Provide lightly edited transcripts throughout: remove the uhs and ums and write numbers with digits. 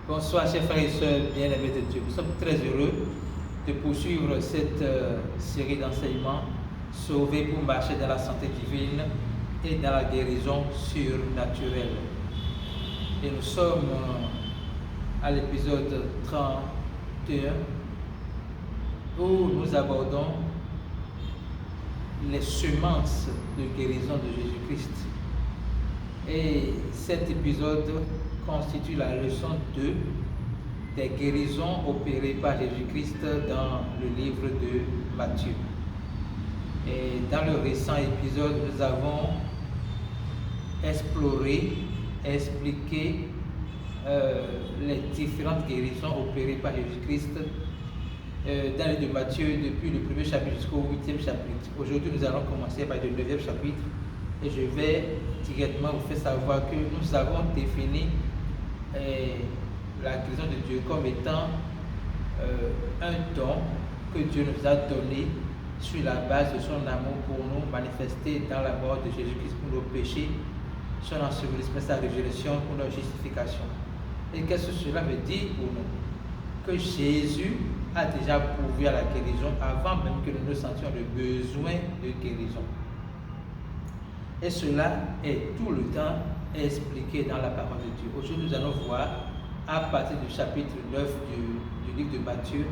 Bonsoir chers frères et sœurs bien-aimés de Dieu. Nous sommes très heureux de poursuivre cette série d'enseignements sauvés pour marcher dans la santé divine et dans la guérison surnaturelle. Et nous sommes à l'épisode 31 où nous abordons les semences de guérison de Jésus-Christ. Et cet épisode constitue la leçon 2 des guérisons opérées par Jésus-Christ dans le livre de Matthieu. Et dans le récent épisode, nous avons exploré, expliqué les différentes guérisons opérées par Jésus-Christ dans le livre de Matthieu depuis le premier chapitre jusqu'au 8e chapitre. Aujourd'hui, nous allons commencer par le 9e chapitre et je vais directement vous faire savoir que nous avons défini la guérison de Dieu comme étant un don que Dieu nous a donné sur la base de son amour pour nous, manifesté dans la mort de Jésus-Christ pour nos péchés, son ensevelissement, sa résurrection pour notre justification. Et qu'est-ce que cela veut dire pour nous? Que Jésus a déjà pourvu à la guérison avant même que nous sentions le besoin de guérison. Et cela est tout le temps expliqué dans la parole de Dieu. Aujourd'hui, nous allons voir, à partir du chapitre 9 du livre de Matthieu,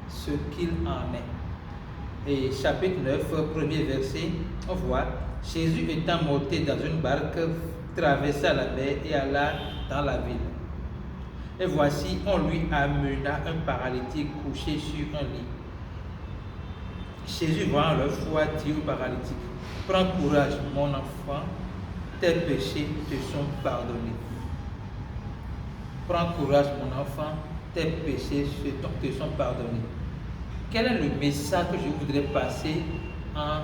ce qu'il en est. Et chapitre 9, premier verset, on voit, Jésus étant monté dans une barque, traversa la mer et alla dans la ville. Et voici, on lui amena un paralytique couché sur un lit. Jésus, voyant leur foi, dit au paralytique, prends courage, mon enfant, tes péchés te sont pardonnés. Prends courage, mon enfant, tes péchés te sont pardonnés. Quel est le message que je voudrais passer en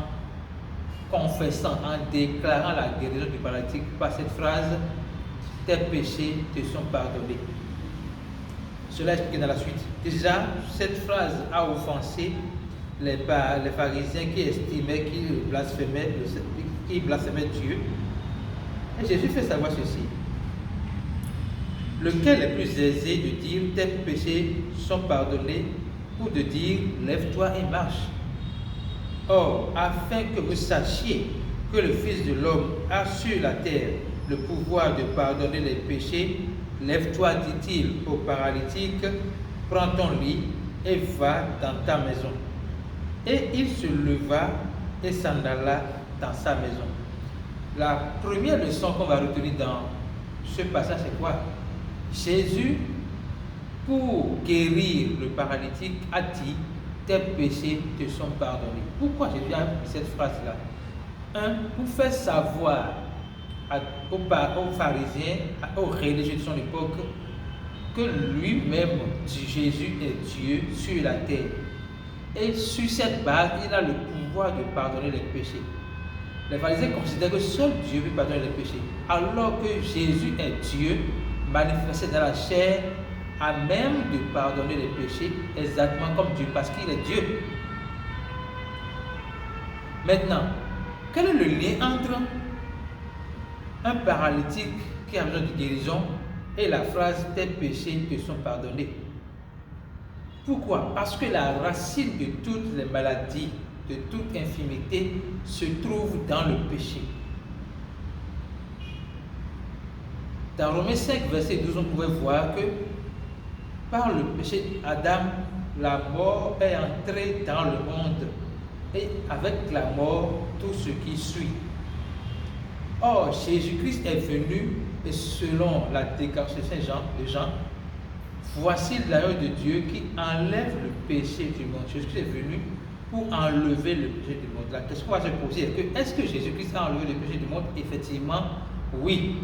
confessant, en déclarant la guérison du paralytique par cette phrase, tes péchés te sont pardonnés? Cela est expliqué dans la suite. Déjà, cette phrase a offensé les pharisiens qui estimaient qu'ils blasphémaient Dieu. Et Jésus fait savoir ceci. Lequel est plus aisé de dire tes péchés sont pardonnés ou de dire lève-toi et marche? Or, afin que vous sachiez que le Fils de l'homme a sur la terre le pouvoir de pardonner les péchés, lève-toi, dit-il au paralytique, prends ton lit et va dans ta maison. Et il se leva et s'en alla dans sa maison. La première leçon qu'on va retenir dans ce passage, c'est quoi? Jésus, pour guérir le paralytique, a dit, tes péchés te sont pardonnés. Pourquoi Jésus a mis cette phrase-là? Pour faire savoir aux pharisiens, aux religieux de son époque, que lui-même, Jésus, est Dieu sur la terre. Et sur cette base, il a le pouvoir de pardonner les péchés. Les pharisiens considèrent que seul Dieu peut pardonner les péchés, alors que Jésus est Dieu, manifesté dans la chair, à même de pardonner les péchés, exactement comme Dieu, parce qu'il est Dieu. Maintenant, quel est le lien entre un paralytique qui a besoin de guérison et la phrase « tes péchés te sont pardonnés » ? Pourquoi? Parce que la racine de toutes les maladies, de toute infirmité, se trouve dans le péché. Dans Romains 5, verset 12, on pouvait voir que par le péché d'Adam, la mort est entrée dans le monde et avec la mort, tout ce qui suit. Or, Jésus-Christ est venu et selon la déclaration de Jean, voici l'agneau de Dieu qui enlève le péché du monde. Jésus-Christ est venu pour enlever le péché du monde. La question qu'on va se poser est que est-ce que Jésus-Christ a enlevé le péché du monde? Effectivement, oui.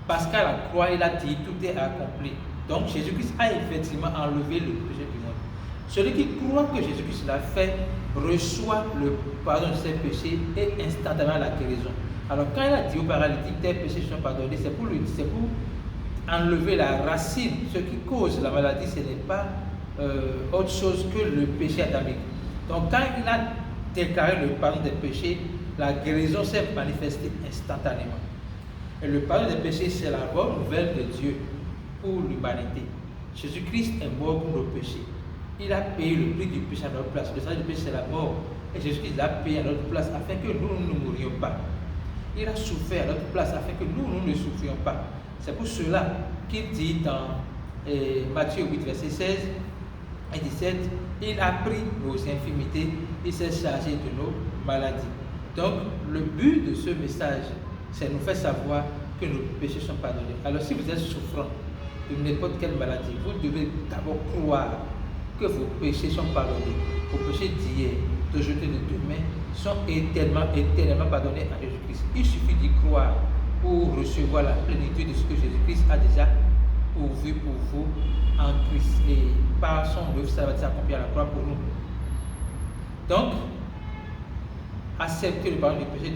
Parce qu'à la croix, il a dit tout est accompli. Donc Jésus-Christ a effectivement enlevé le péché du monde. Celui qui croit que Jésus-Christ l'a fait reçoit le pardon de ses péchés et instantanément la guérison. Alors quand il a dit au paralytique tes péchés sont pardonnés, c'est pour enlever la racine. Ce qui cause la maladie, ce n'est pas autre chose que le péché adamique. Donc quand il a déclaré le pardon des péchés, la guérison s'est manifestée instantanément. Et le pardon des péchés, c'est la bonne nouvelle de Dieu pour l'humanité. Jésus-Christ est mort pour nos péchés. Il a payé le prix du péché à notre place. Le salaire du péché, c'est la mort. Et Jésus-Christ l'a payé à notre place afin que nous ne mourions pas. Il a souffert à notre place afin que nous ne souffrions pas. C'est pour cela qu'il dit dans Matthieu 8, verset 16 et 17, il a pris nos infirmités, il s'est chargé de nos maladies. Donc, le but de ce message, c'est de nous faire savoir que nos péchés sont pardonnés. Alors, si vous êtes souffrant de n'importe quelle maladie, vous devez d'abord croire que vos péchés sont pardonnés. Vos péchés d'hier, d'aujourd'hui et de demain sont éternellement pardonnés à Jésus-Christ. Il suffit d'y croire pour recevoir la plénitude de ce que Jésus-Christ a déjà pourvu pour vous en Christ. Et par son œuvre, ça va s'accomplir à la croix pour nous. Donc, accepter le pardon du péché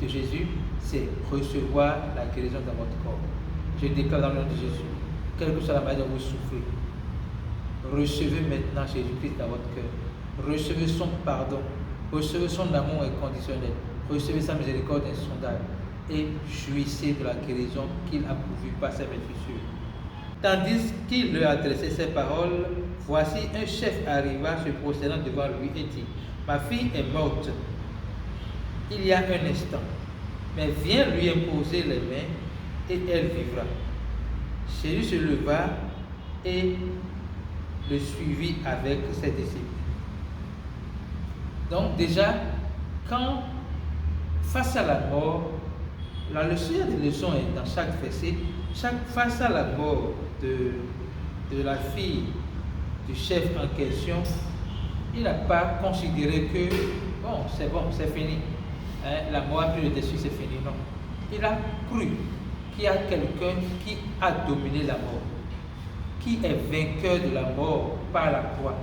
de Jésus, c'est recevoir la guérison dans votre corps. Je déclare dans le nom de Jésus, quelle que soit la maladie dont vous souffrez, recevez maintenant Jésus-Christ dans votre cœur. Recevez son pardon. Recevez son amour inconditionnel. Recevez sa miséricorde insondable. Et jouissez de la guérison qu'il a pourvue par sa bénédiction. Tandis qu'il leur adressait ces paroles, voici un chef arriva se prosternant devant lui et dit, ma fille est morte il y a un instant, mais viens lui imposer les mains et elle vivra. Jésus se leva et le suivit avec ses disciples. Donc déjà, quand face à la mort, la leçon des leçons est dans chaque verset, face à la mort de la fille du chef en question, il n'a pas considéré que bon, c'est fini. La mort a pris le dessus, c'est fini. Non. Il a cru qu'il y a quelqu'un qui a dominé la mort, qui est vainqueur de la mort par la croix.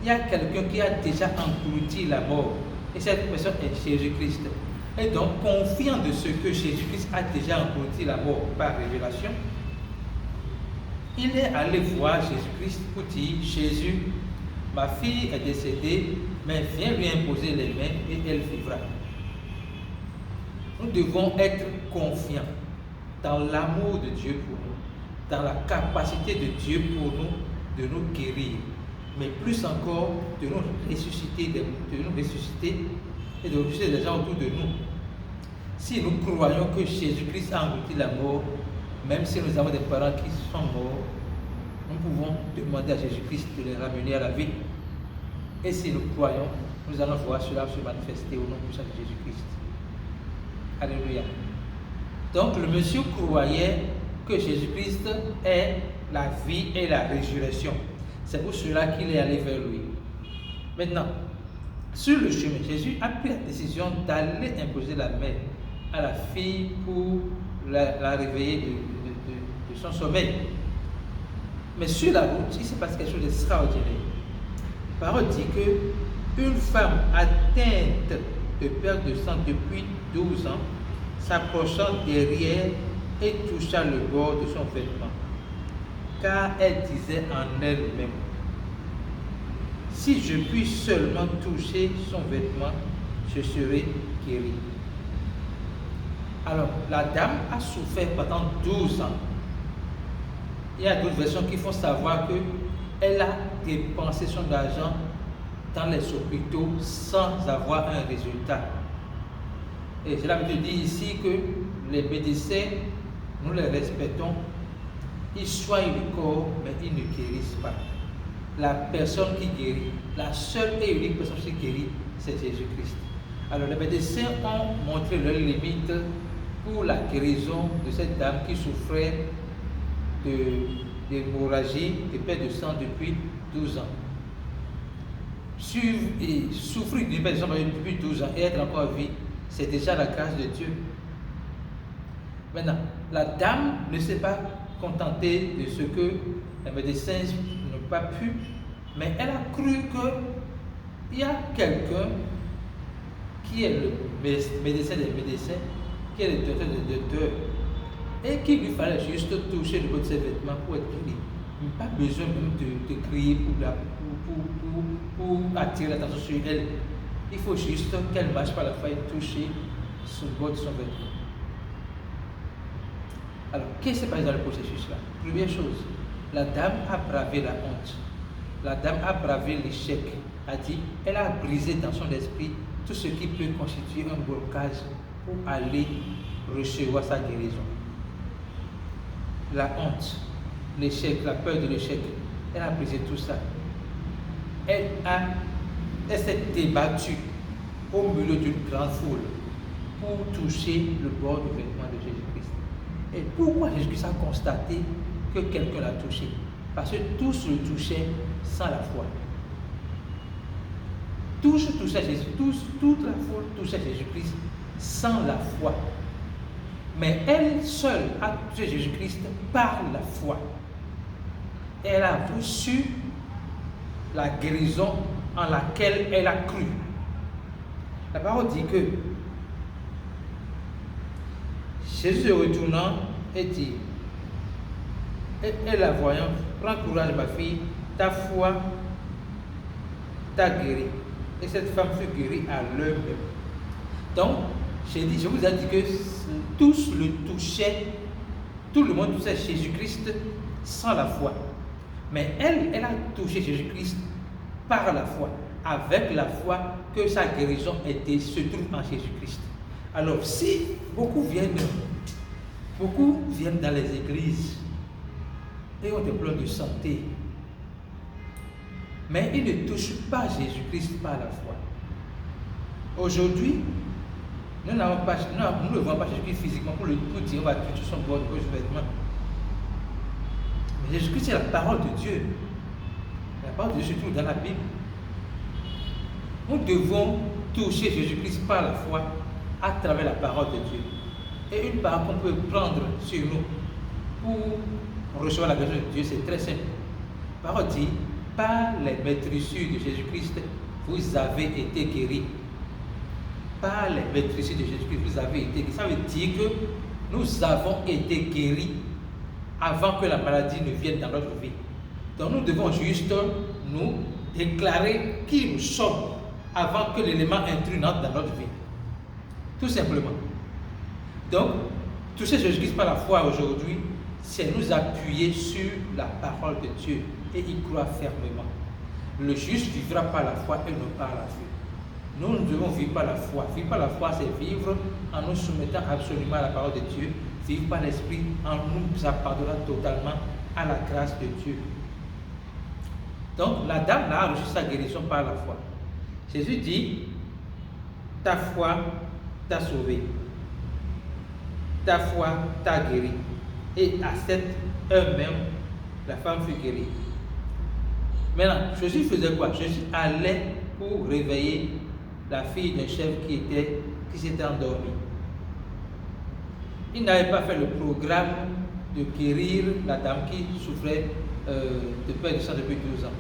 Il y a quelqu'un qui a déjà englouti la mort. Et cette personne est Jésus-Christ. Et donc, confiant de ce que Jésus-Christ a déjà englouti la mort par révélation, il est allé voir Jésus-Christ pour dire, Jésus, ma fille est décédée, mais viens lui imposer les mains et elle vivra. Nous devons être confiants dans l'amour de Dieu pour nous, dans la capacité de Dieu pour nous de nous guérir, mais plus encore de nous ressusciter, et de ressusciter les gens autour de nous. Si nous croyons que Jésus-Christ a englouti la mort, même si nous avons des parents qui sont morts, nous pouvons demander à Jésus-Christ de les ramener à la vie. Et si nous croyons, nous allons voir cela se manifester au nom puissant de Jésus-Christ. Alléluia. Donc le monsieur croyait que Jésus-Christ est la vie et la résurrection. C'est pour cela qu'il est allé vers lui. Maintenant, sur le chemin, Jésus a pris la décision d'aller imposer la main à la fille pour la réveiller de son sommeil. Mais sur la route, il s'est passé quelque chose d'extraordinaire. La parole dit qu'une femme atteinte de perte de sang depuis 12 ans s'approchant derrière et toucha le bord de son vêtement, car elle disait en elle-même, si je puis seulement toucher son vêtement, je serai guéri. Alors, la dame a souffert pendant 12 ans. Il y a d'autres versions qui font savoir qu'elle a dépensé son argent dans les hôpitaux sans avoir un résultat. Et cela veut dire ici que les médecins, nous les respectons, ils soignent le corps, mais ils ne guérissent pas. La personne qui guérit, la seule et unique personne qui guérit, c'est Jésus-Christ. Alors les médecins ont montré leurs limites pour la guérison de cette dame qui souffrait d'hémorragie, de perte de sang depuis 12 ans. Souffrir d'une perte de sang depuis 12 ans et être encore en vie, c'est déjà la grâce de Dieu. Maintenant, la dame ne s'est pas contentée de ce que les médecins n'ont pas pu, mais elle a cru qu'il y a quelqu'un qui est le médecin des médecins, qui est le docteur des docteurs, et qu'il lui fallait juste toucher le bout de ses vêtements pour être guéri. Pas besoin même de crier pour attirer l'attention sur elle. Il faut juste qu'elle marche par la foi et toucher sur le bord de son vêtement. Alors, qu'est-ce qui s'est passé dans le processus là? Première chose, la dame a bravé la honte. La dame a bravé l'échec. A dit, elle a brisé dans son esprit tout ce qui peut constituer un blocage pour aller recevoir sa guérison. La honte, l'échec, la peur de l'échec, elle a brisé tout ça. Elle s'est débattue au milieu d'une grande foule pour toucher le bord du vêtement de Jésus-Christ. Et pourquoi Jésus-Christ a constaté que quelqu'un l'a touché? Parce que tous le touchaient sans la foi. Tous touchaient Jésus, toute la foule touchait Jésus-Christ sans la foi. Mais elle seule a touché Jésus-Christ par la foi. Elle a reçu la guérison en laquelle elle a cru. La parole dit que Jésus retournant et dit, et la voyant, prends courage ma fille, ta foi t'a guéri. Et cette femme fut guérie à l'heure même. Donc, je vous ai dit que tous le touchaient, tout le monde touchait Jésus-Christ sans la foi. Mais elle a touché Jésus-Christ par la foi, avec la foi que sa guérison se trouve en Jésus-Christ. Alors, si beaucoup viennent dans les églises et ont des problèmes de santé, mais ils ne touchent pas Jésus-Christ par la foi. Aujourd'hui, nous ne voyons pas Jésus-Christ physiquement pour dire on va toucher son bord de vêtement. Mais Jésus-Christ, c'est la parole de Dieu. La parole de Dieu se trouve dans la Bible. Nous devons toucher Jésus-Christ par la foi à travers la parole de Dieu. Et une parole qu'on peut prendre sur nous pour recevoir la grâce de Dieu, c'est très simple. La parole dit, par les maîtrisures de Jésus-Christ, vous avez été guéris. Par les maîtrisures de Jésus-Christ, vous avez été guéris. Ça veut dire que nous avons été guéris avant que la maladie ne vienne dans notre vie. Donc nous devons juste nous déclarer qui nous sommes avant que l'élément intrus n'entre dans notre vie. Tout simplement. Donc, toucher Jésus-Christ par la foi aujourd'hui, c'est nous appuyer sur la parole de Dieu et y croire fermement. Le juste vivra par la foi et non par la vue. Nous devons vivre par la foi. Vivre par la foi, c'est vivre en nous soumettant absolument à la parole de Dieu. Vivre par l'Esprit en nous appartenant totalement à la grâce de Dieu. Donc, la dame a reçu sa guérison par la foi. Jésus dit, ta foi t'a sauvé. Ta foi t'a guéri. Et à cette heure même, la femme fut guérie. Maintenant, Jésus faisait quoi? Jésus allait pour réveiller la fille d'un chef qui s'était endormi. Il n'avait pas fait le programme de guérir la dame qui souffrait de perte de sang depuis 12 ans.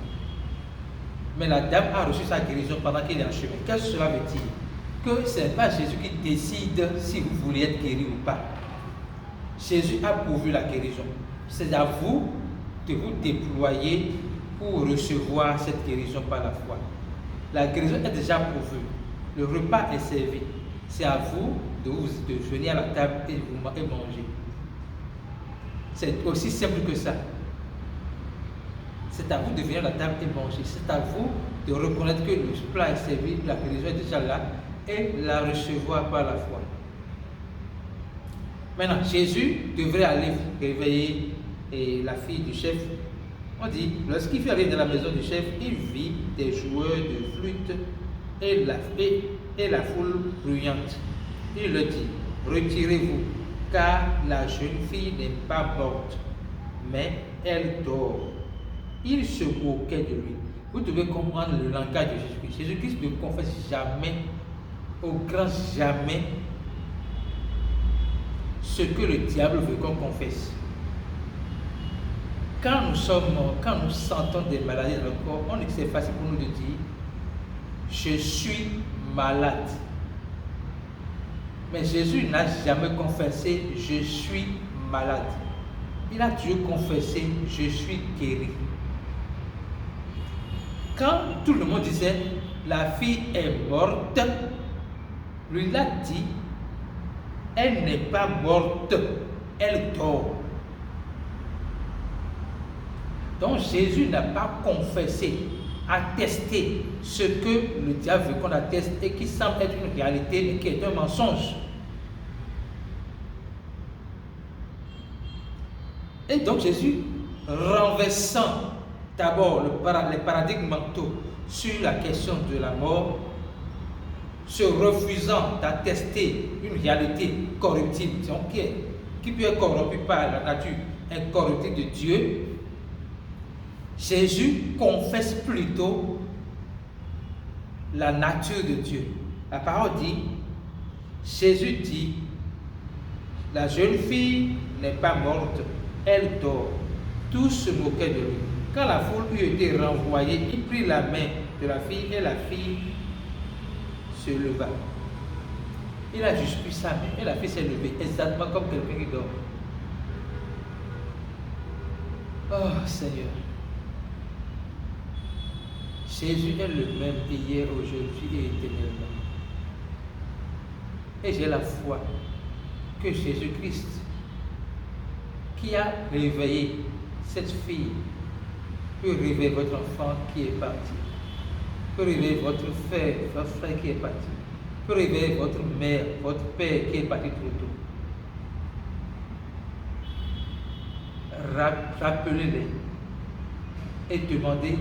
Mais la dame a reçu sa guérison pendant qu'il est en chemin. Qu'est-ce que cela veut dire? Que ce n'est pas Jésus qui décide si vous voulez être guéri ou pas. Jésus a pourvu la guérison. C'est à vous de vous déployer pour recevoir cette guérison par la foi. La guérison est déjà pourvue. Le repas est servi. C'est à vous de venir à la table et manger. C'est aussi simple que ça. C'est à vous de venir à la table et manger. C'est à vous de reconnaître que le plat est servi, la guérison est déjà là, et la recevoir par la foi. Maintenant, Jésus devrait aller réveiller la fille du chef. On dit, lorsqu'il fut arrivé dans la maison du chef, il vit des joueurs de flûte et la foule bruyante. Il leur dit, retirez-vous, car la jeune fille n'est pas morte, mais elle dort. Il se moquait de lui. Vous devez comprendre le langage de Jésus-Christ. Jésus-Christ ne confesse jamais, au grand jamais, ce que le diable veut qu'on confesse. Quand nous sentons des maladies dans le corps, c'est facile pour nous de dire « je suis malade ». Mais Jésus n'a jamais confessé « je suis malade ». Il a toujours confessé « je suis guéri ». Quand tout le monde disait « la fille est morte », lui il a dit « elle n'est pas morte, elle dort ». Donc Jésus n'a pas confessé, attesté ce que le diable veut qu'on atteste et qui semble être une réalité mais qui est un mensonge. Et donc Jésus, renversant d'abord les paradigmes mentaux sur la question de la mort, se refusant d'attester une réalité corruptible, qui peut être corrompue par la nature incorruptible de Dieu, Jésus confesse plutôt la nature de Dieu. La parole dit, Jésus dit, la jeune fille n'est pas morte, elle dort. Tous se moquaient de lui. Quand la foule eut été renvoyée, il prit la main de la fille et la fille se leva. Il a juste pris sa main et la fille s'est levée, exactement comme quelqu'un qui dort. Oh Seigneur, Jésus est le même hier, aujourd'hui et éternellement. Et j'ai la foi que Jésus-Christ, qui a réveillé cette fille, peut réveiller votre enfant qui est parti, peut réveiller votre frère qui est parti, peut réveiller votre mère, votre père qui est parti trop tôt. Rappelez-les et demandez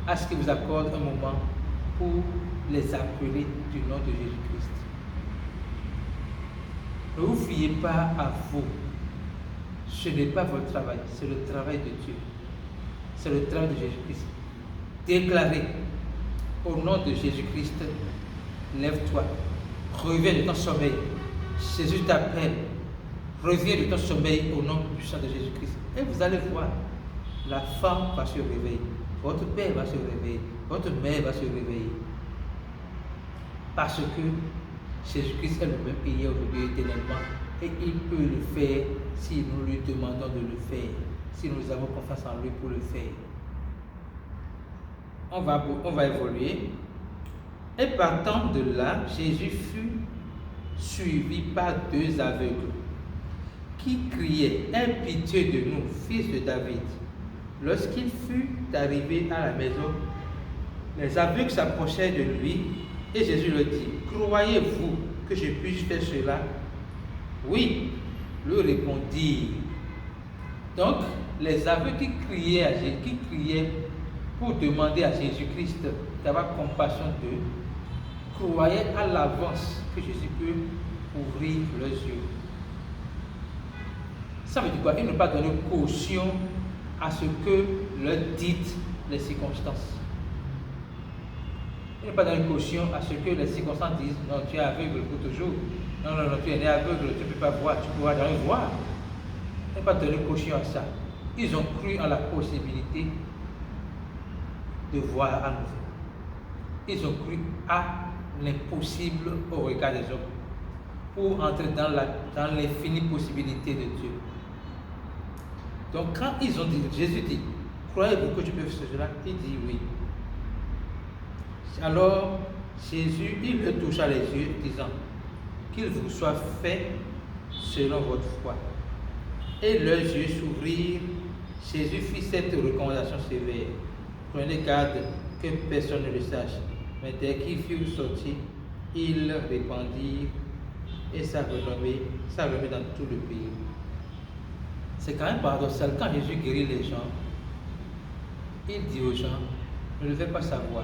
à ce qu'ils vous accordent un moment pour les appeler du nom de Jésus-Christ. Ne vous fiez pas à vous. Ce n'est pas votre travail, c'est le travail de Dieu. C'est le travail de Jésus-Christ. Déclarez au nom de Jésus-Christ, lève-toi, reviens de ton sommeil. Jésus t'appelle, reviens de ton sommeil au nom puissant de Jésus-Christ. Et vous allez voir, la femme va se réveiller, votre père va se réveiller, votre mère va se réveiller. Parce que Jésus-Christ est le même hier, aujourd'hui, éternellement. Et il peut le faire si nous lui demandons de le faire, si nous avons confiance en lui pour le faire. On va évoluer. Et partant de là, Jésus fut suivi par 2 aveugles qui criaient, « Aie pitié de nous, fils de David. » Lorsqu'il fut arrivé à la maison, les aveugles s'approchèrent de lui et Jésus leur dit, « Croyez-vous que je puisse faire cela ?» Oui, lui répondit. Donc, les aveugles qui criaient à Jésus, qui criaient pour demander à Jésus-Christ d'avoir compassion d'eux, croyaient à l'avance que Jésus peut ouvrir leurs yeux. Ça veut dire quoi? Ils n'ont pas donné caution à ce que leur dites les circonstances. Ils n'ont pas donné caution à ce que les circonstances disent, non, tu es aveugle pour toujours. Non, tu es né aveugle, tu ne peux pas voir, tu pourras jamais voir. Ils n'ont pas donné caution à ça. Ils ont cru en la possibilité de voir à nouveau. Ils ont cru à l'impossible au regard des hommes pour entrer dans l'infinie possibilité de Dieu. Donc quand ils ont dit, Jésus dit, croyez-vous que tu peux faire cela? Il dit oui. Alors Jésus, il le toucha les yeux, disant, qu'il vous soit fait selon votre foi. Et leurs yeux s'ouvrirent. Jésus fit cette recommandation sévère. Prenez garde que personne ne le sache. Mais dès qu'ils furent sortis, ils répandirent et ça remet dans tout le pays. C'est quand même paradoxal. Quand Jésus guérit les gens, il dit aux gens, ne le faites pas savoir.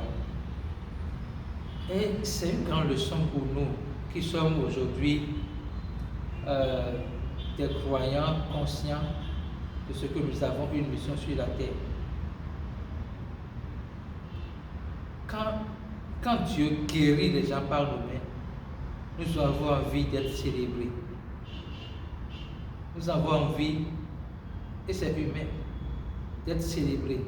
Et c'est une grande leçon pour nous qui sommes aujourd'hui des croyants conscients de ce que nous avons une mission sur la terre. Quand Dieu guérit les gens par nous-mêmes, nous avons envie d'être célébrés. Nous avons envie, et c'est humain, d'être célébrés.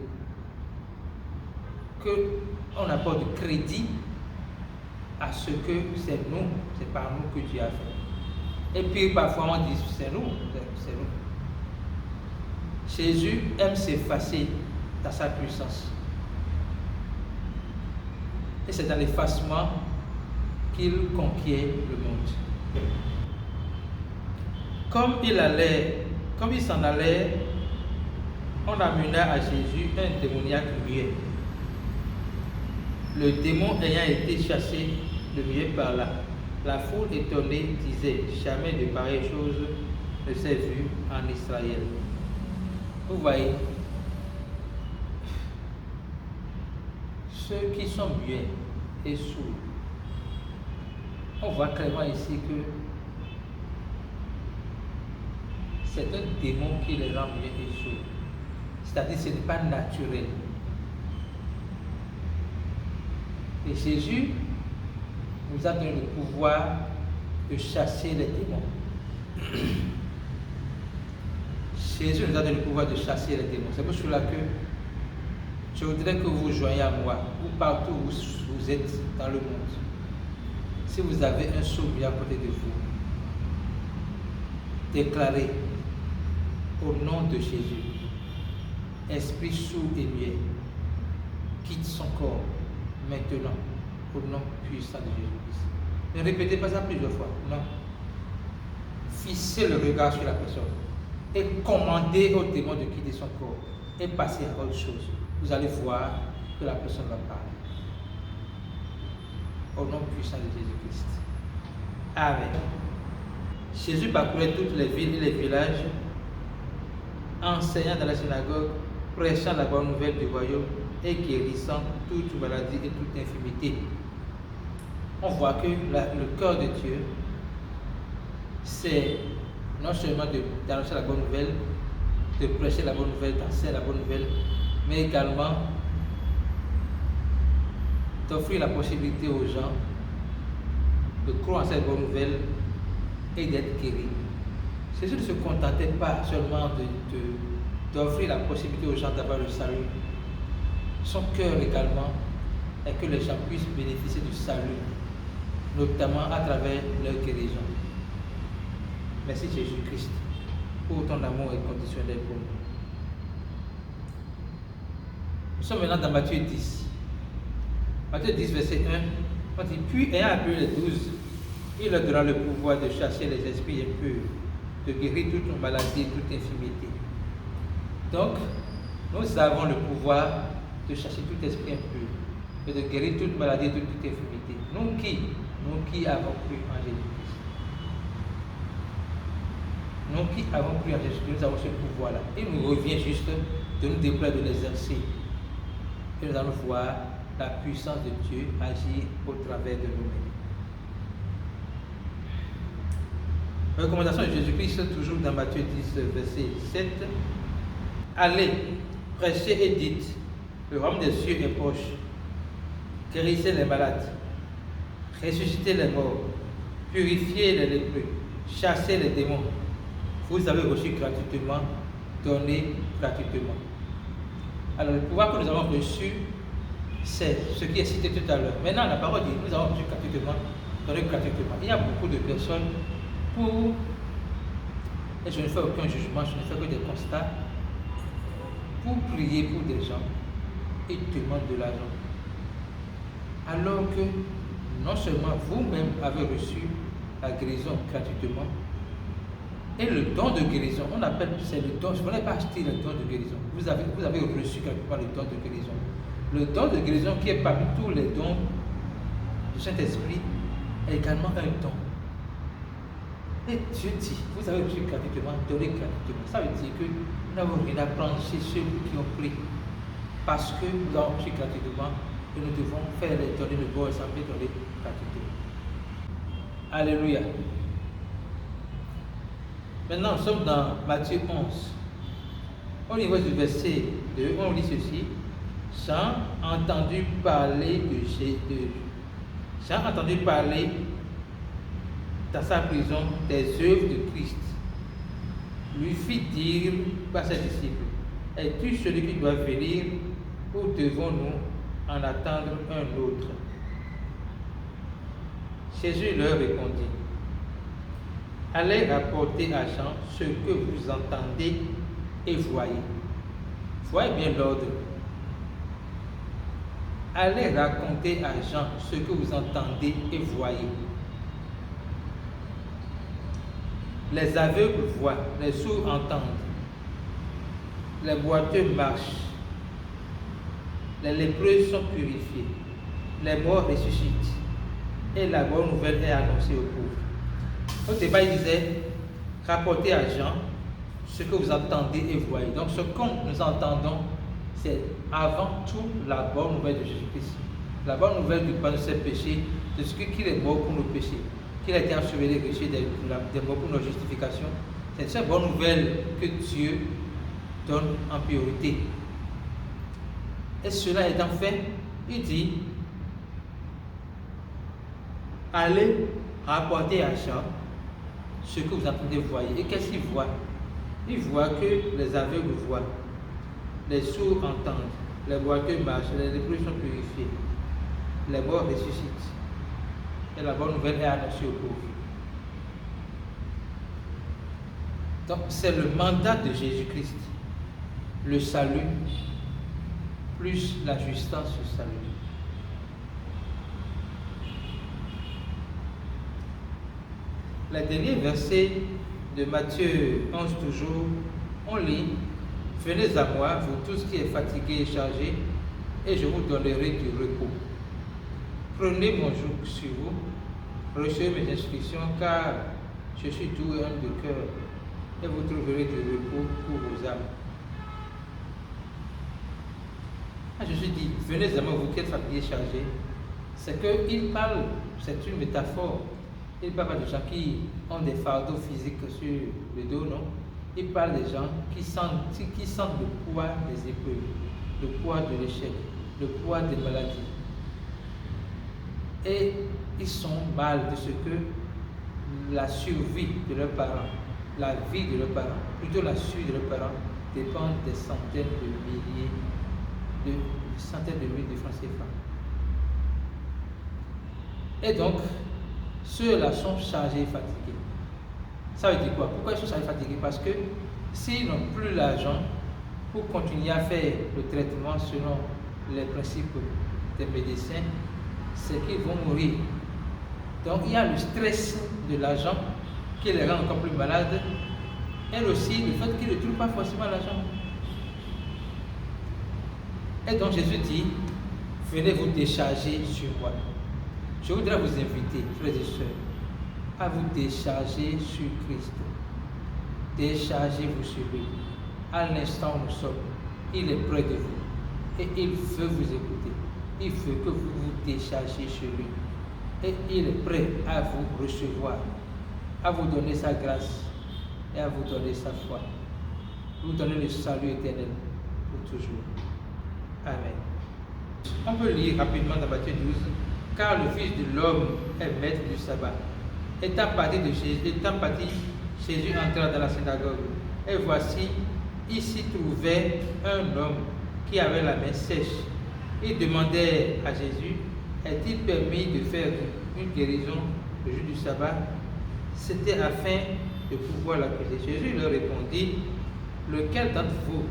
Qu'on apporte du crédit à ce que c'est nous, c'est par nous que Dieu a fait. Et puis parfois on dit c'est nous, c'est nous. Jésus aime s'effacer dans sa puissance. Et c'est dans l'effacement qu'il conquiert le monde. Comme il s'en allait, on amena à Jésus un démoniaque muet. Le démon ayant été chassé, le muet par là. La foule étonnée disait, jamais de pareilles choses ne s'est vu en Israël. Vous voyez, ceux qui sont muets et sourds, on voit clairement ici que c'est un démon qui les rend muets et sourds. C'est-à-dire que ce n'est pas naturel. Et Jésus nous a donné le pouvoir de chasser les démons. Jésus nous a donné le pouvoir de chasser les démons. C'est pour cela que je voudrais que vous joigniez à moi, ou partout où vous êtes dans le monde. Si vous avez un sauveur à côté de vous, déclarez au nom de Jésus, esprit sourd et muet, quitte son corps maintenant, au nom puissant de Jésus-Christ. Ne répétez pas ça plusieurs fois, non. Fixez le regard sur la personne et commandez au démon de quitter son corps et passer à autre chose. Vous allez voir que la personne va parler. Au nom puissant de Jésus-Christ. Amen. Jésus parcourait toutes les villes et les villages, enseignant dans la synagogue, prêchant la bonne nouvelle du royaume et guérissant toute maladie et toute infirmité. On voit que le cœur de Dieu, c'est non seulement d'annoncer la bonne nouvelle, de prêcher la bonne nouvelle, d'enseigner la bonne nouvelle, mais également d'offrir la possibilité aux gens de croire en cette bonne nouvelle et d'être guéris. Jésus ne se contentait pas seulement d'offrir la possibilité aux gens d'avoir le salut. Son cœur également est que les gens puissent bénéficier du salut, notamment à travers leur guérison. Merci Jésus-Christ pour ton amour inconditionnel pour nous. Nous sommes maintenant dans Matthieu 10. Matthieu 10, verset 1. On dit, puis ayant appelé les 12, il leur donna le pouvoir de chasser les esprits impurs, de guérir toute maladie et toute infirmité. Donc, nous avons le pouvoir de chasser tout esprit impur et de guérir toute maladie et toute infirmité. Nous qui avons cru en Jésus-Christ. Nous qui avons cru en Jésus-Christ, nous avons ce pouvoir-là. Il nous revient juste de nous déployer, de l'exercer. Et nous allons voir la puissance de Dieu agir au travers de nous-mêmes. Recommandation de Jésus-Christ, toujours dans Matthieu 10, verset 7. Allez, prêchez et dites, le royaume des cieux est proche. Guérissez les malades, ressuscitez les morts, purifiez les lépreux, chassez les démons. Vous avez reçu gratuitement, donnez gratuitement. Alors le pouvoir que nous avons reçu, c'est ce qui est cité tout à l'heure. Maintenant, la parole dit, nous avons reçu gratuitement, donné gratuitement. Il y a beaucoup de personnes et je ne fais aucun jugement, je ne fais que des constats, pour prier pour des gens, ils demandent de l'argent. Alors que non seulement vous-même avez reçu la guérison gratuitement, et le don de guérison, on appelle, c'est le don, je ne voulais pas acheter le don de guérison. Vous avez reçu gratuitement le don de guérison. Le don de guérison qui est parmi tous les dons du Saint-Esprit est également un don. Et Dieu dit, vous avez reçu gratuitement, donnez gratuitement. Ça veut dire que nous n'avons rien à prendre chez ceux qui ont pris. Parce que nous avons reçu gratuitement et nous devons faire les donner le bon exemple et donner gratuitement. Alléluia. Maintenant, nous sommes dans Matthieu 11. Au niveau du verset 2, on lit ceci. Jean a entendu parler Jean a entendu parler dans sa prison des œuvres de Christ. Lui fit dire par ses disciples, es-tu celui qui doit venir ou devons-nous en attendre un autre? Jésus leur répondit, allez rapporter à Jean ce que vous entendez et voyez. Voyez bien l'ordre. Allez raconter à Jean ce que vous entendez et voyez. Les aveugles voient, les sourds entendent. les boiteux marchent, les lépreux sont purifiés, les morts ressuscitent, et la bonne nouvelle est annoncée aux pauvres. Au départ, il disait, rapportez à Jean ce que vous entendez et voyez. Donc ce que nous entendons, c'est avant tout la bonne nouvelle de Jésus-Christ. La bonne nouvelle du pardon de ses péchés, de ce qu'il est mort pour nos péchés, qu'il a été enseveli des péchés, des morts pour nos justifications. C'est cette bonne nouvelle que Dieu donne en priorité. Et cela étant fait, il dit, allez rapporter à Jean ce que vous entendez voir. Et qu'est-ce qu'il voit? Il voit que les aveugles voient, les sourds entendent, les boiteux marchent, les lépreux sont purifiés, les morts ressuscitent. Et la bonne nouvelle est annoncée aux pauvres. Donc c'est le mandat de Jésus-Christ, le salut, plus la justesse du salut. Les derniers versets de Matthieu 11 toujours, on lit, « Venez à moi, vous tous qui êtes fatigués et chargés, et je vous donnerai du repos. Prenez mon joug sur vous, recevez mes instructions, car je suis doux et humble de cœur, et vous trouverez du repos pour vos âmes. » Jésus dit, venez à moi, vous qui êtes fatigués et chargés. C'est qu'il parle, c'est une métaphore. Il ne parle pas de gens qui ont des fardeaux physiques sur le dos, non. Il parle des gens qui sentent le poids des épreuves, le poids de l'échec, le poids des maladies. Et ils sont mal de ce que la survie de leurs parents, la vie de leurs parents, plutôt la survie de leurs parents, dépend des centaines de milliers de francs CFA. Et donc, ceux-là sont chargés et fatigués. Ça veut dire quoi? Pourquoi ils sont chargés et fatigués? Parce que s'ils n'ont plus l'argent pour continuer à faire le traitement selon les principes des médecins, c'est qu'ils vont mourir. Donc il y a le stress de l'argent qui les rend encore plus malades, et aussi le fait qu'ils ne trouvent pas forcément l'argent. Et donc Jésus dit, venez vous décharger sur moi. Je voudrais vous inviter, frères et sœurs, à vous décharger sur Christ. Déchargez-vous sur lui. À l'instant où nous sommes, il est près de vous. Et il veut vous écouter. Il veut que vous vous déchargiez sur lui. Et il est prêt à vous recevoir, à vous donner sa grâce et à vous donner sa foi. Vous donner le salut éternel pour toujours. Amen. On peut lire rapidement dans Matthieu 12. Car le Fils de l'homme est maître du sabbat. Étant parti, Jésus entra dans la synagogue. Et voici, il s'y trouvait un homme qui avait la main sèche. Il demandait à Jésus, est-il permis de faire une guérison le jour du sabbat? C'était afin de pouvoir l'accuser. Jésus leur répondit, lequel d'entre vous,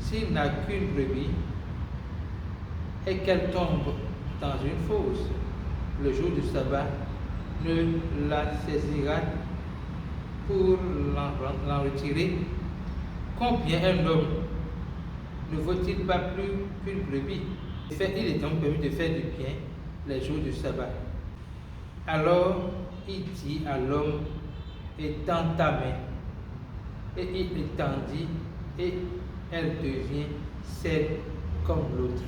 s'il n'a qu'une brebis, et qu'elle tombe dans une fosse, le jour du sabbat, ne la saisira pour l'en retirer? Combien un homme ne vaut-il pas plus qu'une brebis? Il est donc permis de faire du bien les jours du sabbat. Alors il dit à l'homme, étends ta main. Et il étendit, et elle devient celle comme l'autre.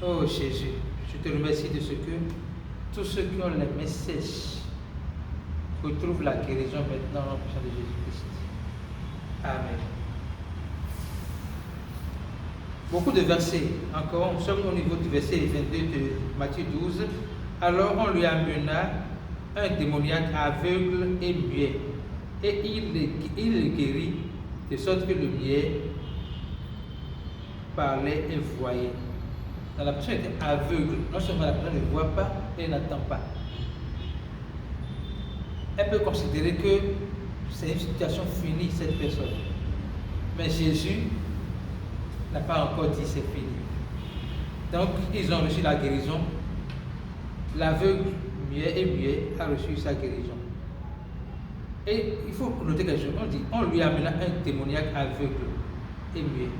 Oh Jésus, je te remercie de ce que tous ceux qui ont les mains sèches retrouvent la guérison maintenant en puissance de Jésus-Christ. Amen. Beaucoup de versets. Encore, nous sommes au niveau du verset 22 de Matthieu 12. Alors on lui amena un démoniaque aveugle et muet, et il le guérit, de sorte que le muet parlait et voyait. Dans la personne était aveugle, non seulement la personne ne voit pas et n'entend pas. Elle peut considérer que c'est une situation finie, cette personne. Mais Jésus n'a pas encore dit c'est fini. Donc, ils ont reçu la guérison. L'aveugle, muet et muet, a reçu sa guérison. Et il faut noter quelque chose. On dit, on lui amena un démoniaque aveugle et muet.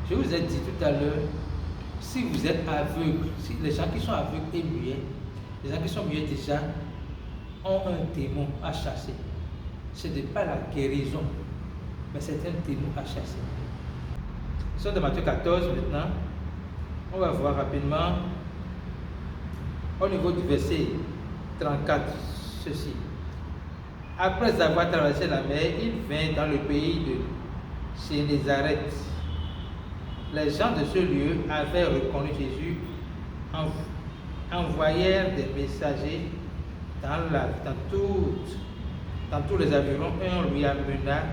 Je vous ai dit tout à l'heure, si vous êtes aveugle, si les gens qui sont aveugles et muets, les gens qui sont muets déjà ont un démon à chasser. Ce n'est pas la guérison, mais c'est un démon à chasser. Nous sommes de Matthieu 14 maintenant. On va voir rapidement au niveau du verset 34 ceci. Après avoir traversé la mer, il vint dans le pays de Génézareth. Les gens de ce lieu avaient reconnu Jésus, envoyèrent des messagers dans tous les environs et on lui amena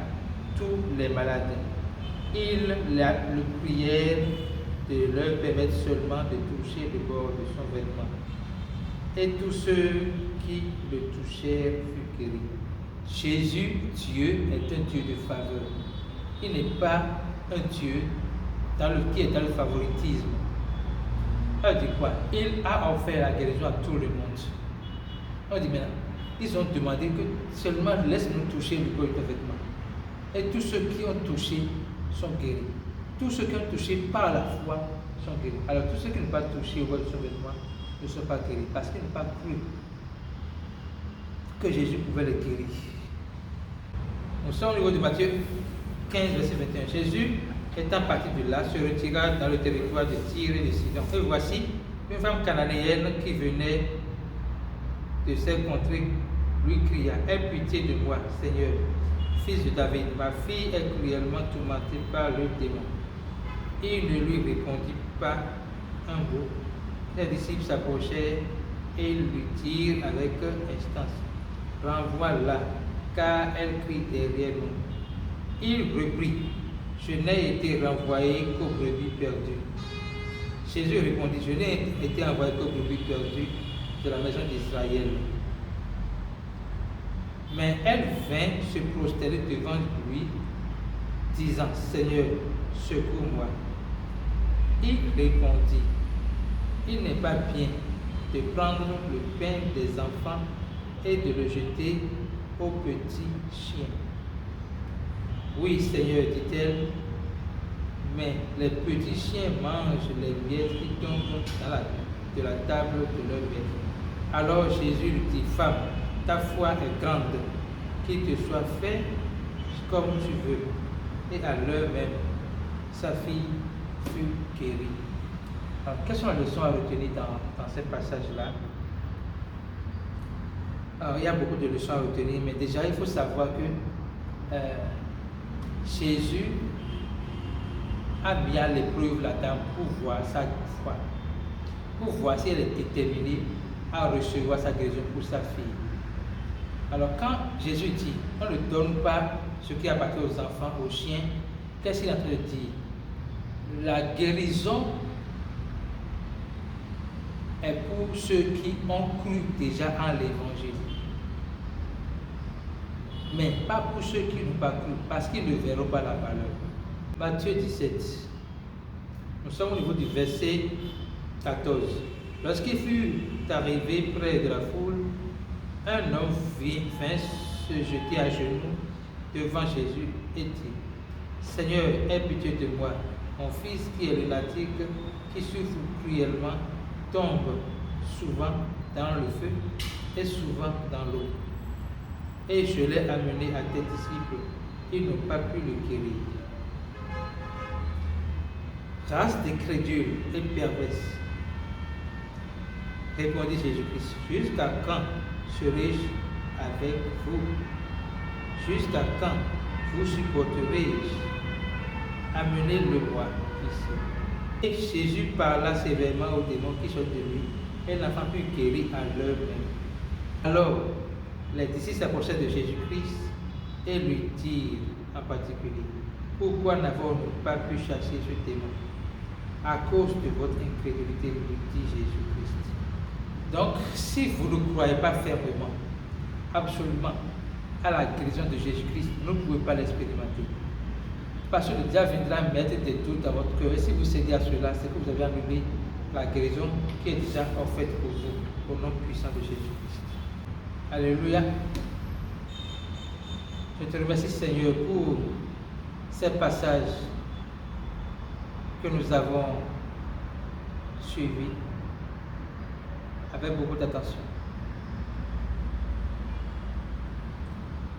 tous les malades. Ils le prièrent de leur permettre seulement de toucher le bord de son vêtement. Et tous ceux qui le touchèrent furent guéris. Jésus, Dieu, est un Dieu de faveur. Il n'est pas un Dieu qui est dans le favoritisme. On dit quoi? Il a offert la guérison à tout le monde. On dit maintenant, ils ont demandé que seulement laisse-nous toucher le bord de ton vêtement. Et tous ceux qui ont touché sont guéris. Tous ceux qui ont touché par la foi sont guéris. Alors tous ceux qui n'ont pas touché au bord de son vêtement ne sont pas guéris parce qu'ils n'ont pas cru que Jésus pouvait les guérir. Nous sommes au niveau de Matthieu 15, verset 21. Jésus, étant parti de là, se retira dans le territoire de Tyr et de Sidon. Et voici une femme cananéenne qui venait de ces contrées lui cria, « Aie pitié de moi, Seigneur, fils de David, ma fille est cruellement tourmentée par le démon. » Il ne lui répondit pas un mot. Les disciples s'approchèrent et lui dirent avec instance, « Renvoie-la, car elle crie derrière nous. » Il reprit, « Je n'ai été renvoyé qu'aux brebis perdues. » Jésus répondit, « Je n'ai été envoyé qu'aux brebis perdues de la maison d'Israël. » Mais elle vint se prosterner devant lui, disant, « Seigneur, secours-moi. » Il répondit, « Il n'est pas bien de prendre le pain des enfants et de le jeter aux petits chiens. » « Oui, Seigneur, dit-elle, mais les petits chiens mangent les miettes qui tombent de la table de leur maître. » Alors Jésus lui dit, « Femme, ta foi est grande, qu'il te soit fait comme tu veux. » Et à l'heure même, sa fille fut guérie. Alors, quelles sont les leçons à retenir dans ce passage-là? Alors, il y a beaucoup de leçons à retenir, mais déjà, il faut savoir que Jésus a mis à l'épreuve la dame pour voir sa foi, pour voir si elle est déterminée à recevoir sa guérison pour sa fille. Alors quand Jésus dit, on ne donne pas ce qui appartient aux enfants, aux chiens, qu'est-ce qu'il est en train de dire? La guérison est pour ceux qui ont cru déjà en l'évangile. Mais pas pour ceux qui n'ont pas cru, parce qu'ils ne verront pas la valeur. Matthieu 17. Nous sommes au niveau du verset 14. Lorsqu'il fut arrivé près de la foule, un homme vint se jeter à genoux devant Jésus et dit, « Seigneur, aie pitié de moi. Mon fils qui est lunatique, qui souffre cruellement, tombe souvent dans le feu et souvent dans l'eau. Et je l'ai amené à tes disciples, ils n'ont pas pu le guérir. » Race d'incrédules et perverses, répondit Jésus-Christ, jusqu'à quand serai-je avec vous? Jusqu'à quand vous supporterai-je? Amenez-le-moi ici. Et Jésus parla sévèrement aux démons qui sortent de lui, et l'enfant fut guéri à l'heure même. Alors, les disciples s'approchèrent de Jésus-Christ et lui dirent en particulier, « Pourquoi n'avons-nous pas pu chasser ce démon? À cause de votre incrédulité, lui dit Jésus-Christ. » Donc, si vous ne croyez pas fermement, absolument, à la guérison de Jésus-Christ, vous ne pouvez pas l'expérimenter. Parce que le diable viendra mettre des doutes dans votre cœur. Et si vous cédez à cela, c'est que vous avez annulé la guérison qui est déjà offerte pour vous, au nom puissant de Jésus-Christ. Alléluia. Je te remercie, Seigneur, pour ces passages que nous avons suivis avec beaucoup d'attention.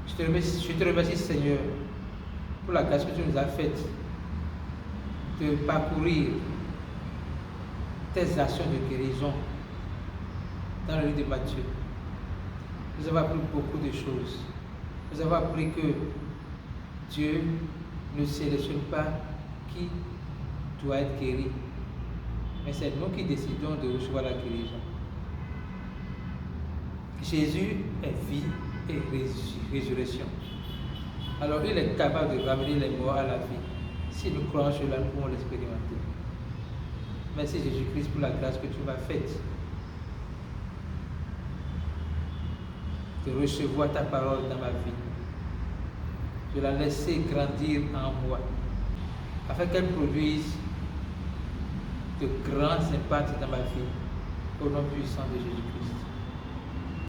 Je te remercie, Seigneur, pour la grâce que tu nous as faite de parcourir tes actions de guérison dans le livre de Matthieu. Nous avons appris beaucoup de choses. Nous avons appris que Dieu ne sélectionne pas qui doit être guéri, mais c'est nous qui décidons de recevoir la guérison. Jésus est vie et résurrection. Alors il est capable de ramener les morts à la vie. Si nous croyons cela, nous pouvons l'expérimenter. Merci Jésus-Christ pour la grâce que tu m'as faite de recevoir ta parole dans ma vie, de la laisser grandir en moi, afin qu'elle produise de grands impacts dans ma vie, au nom puissant de Jésus-Christ.